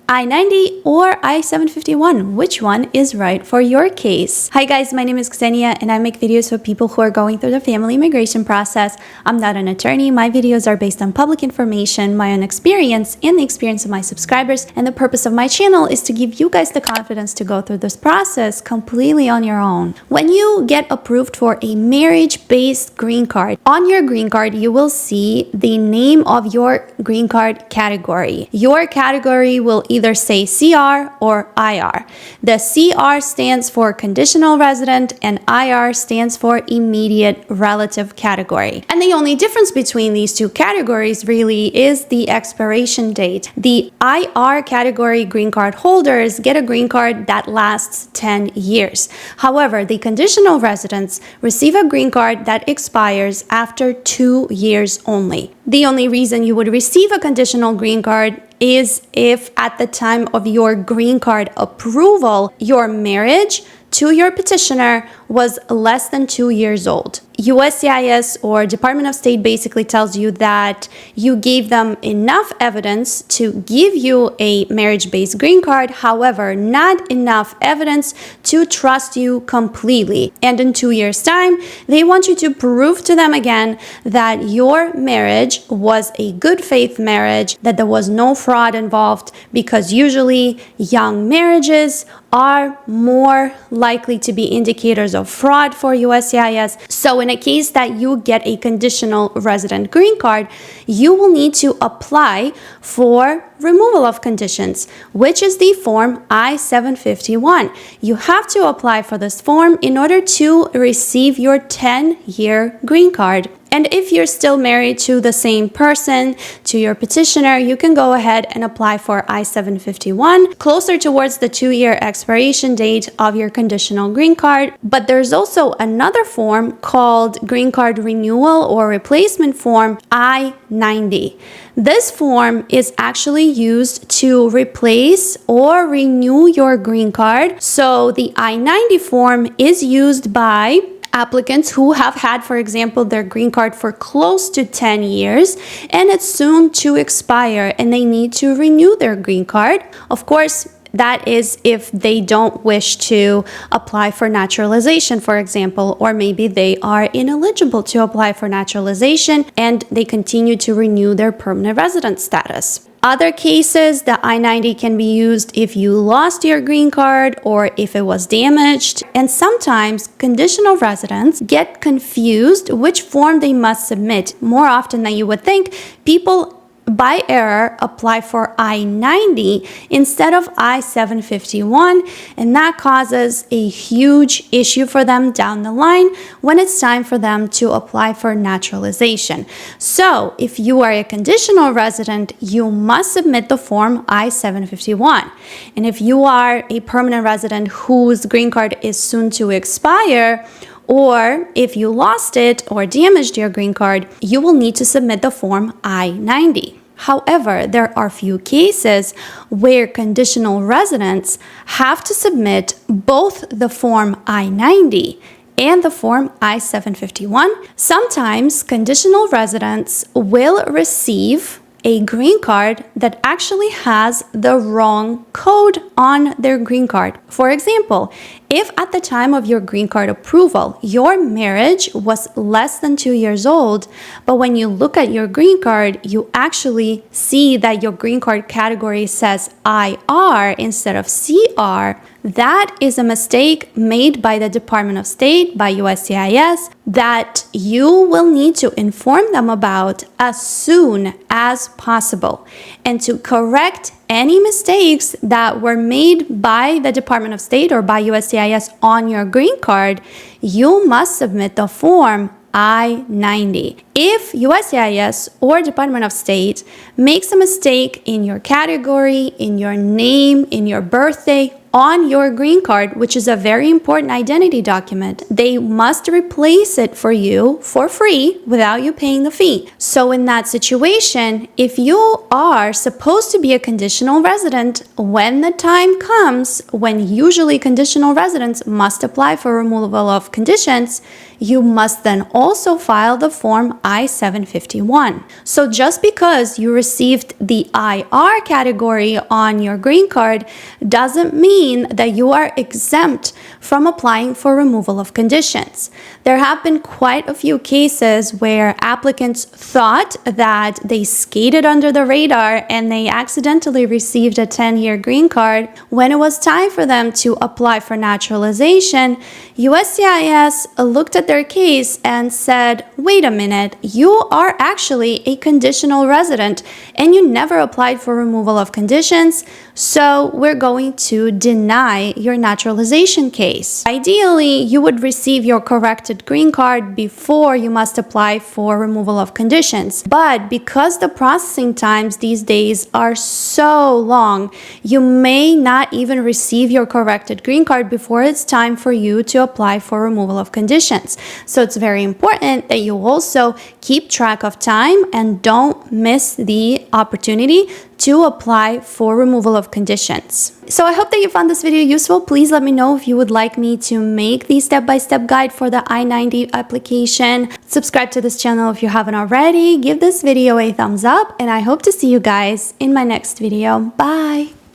I-90 or I-751. Which one is right for your case? Hi guys, my name is Kseniya and I make videos for people who are going through the family immigration process. I'm not an attorney. My videos are based on public information, my own experience, and the experience of my subscribers. And the purpose of my channel is to give you guys the confidence to go through this process completely on your own. When you get approved for a marriage-based green card, on your green card, you will see the name of your green card category. Your category will either say CR or IR. The CR stands for conditional resident and IR stands for immediate relative category. And the only difference between these two categories really is the expiration date. The IR category green card holders get a green card that lasts 10 years. However, the conditional residents receive a green card that expires after 2 years only. The only reason you would receive a conditional green card is if at the time of your green card approval, your marriage to your petitioner was less than 2 years old. USCIS or Department of State basically tells you that you gave them enough evidence to give you a marriage-based green card, however, not enough evidence to trust you completely. And in 2 years' time, they want you to prove to them again that your marriage was a good faith marriage, that there was no fraud involved, because usually young marriages are more likely to be indicators of fraud for USCIS. So in a case that you get a conditional resident green card, you will need to apply for removal of conditions, which is the form I-751. You have to apply for this form in order to receive your 10-year green card. And if you're still married to the same person, to your petitioner, you can go ahead and apply for I-751 closer towards the 2-year expiration date of your conditional green card. But there's also another form called Green Card Renewal or Replacement Form I-90. This form is actually used to replace or renew your green card. So the I-90 form is used by applicants who have had, for example, their green card for close to 10 years and it's soon to expire and they need to renew their green card. Of course, that is if they don't wish to apply for naturalization, for example, or maybe they are ineligible to apply for naturalization and they continue to renew their permanent resident status. Other cases, the I-90 can be used if you lost your green card or if it was damaged. And sometimes conditional residents get confused which form they must submit. More often than you would think, people by error apply for I-90 instead of I-751, and that causes a huge issue for them down the line when it's time for them to apply for naturalization. So if you are a conditional resident, you must submit the form I-751. And if you are a permanent resident whose green card is soon to expire, or if you lost it or damaged your green card, you will need to submit the form I-90. However, there are few cases where conditional residents have to submit both the form I-90 and the form I-751. Sometimes conditional residents will receive a green card that actually has the wrong code on their green card. For example, if at the time of your green card approval, your marriage was less than 2 years old, but when you look at your green card, you actually see that your green card category says IR instead of CR, that is a mistake made by the Department of State, by USCIS, that you will need to inform them about as soon as possible. And to correct any mistakes that were made by the Department of State or by USCIS on your green card, you must submit the form I-90. If USCIS or Department of State makes a mistake in your category, in your name, in your birthday, on your green card, which is a very important identity document. They must replace it for you for free without you paying the fee. So in that situation, if you are supposed to be a conditional resident, when the time comes when usually conditional residents must apply for removal of conditions, you must then also file the form I-751. So just because you received the IR category on your green card doesn't mean that you are exempt from applying for removal of conditions. There have been quite a few cases where applicants thought that they skated under the radar and they accidentally received a 10-year green card. When it was time for them to apply for naturalization, USCIS looked at their case and said, wait a minute, you are actually a conditional resident and you never applied for removal of conditions, so we're going to deny your naturalization case. Ideally, you would receive your corrected green card before you must apply for removal of conditions. But because the processing times these days are so long, you may not even receive your corrected green card before it's time for you to apply for removal of conditions. So it's very important that you also keep track of time and don't miss the opportunity to apply for removal of conditions. So I hope that you found this video useful. Please let me know if you would like me to make the step-by-step guide for the I-90 application. Subscribe to this channel if you haven't already. Give this video a thumbs up, and I hope to see you guys in my next video. Bye!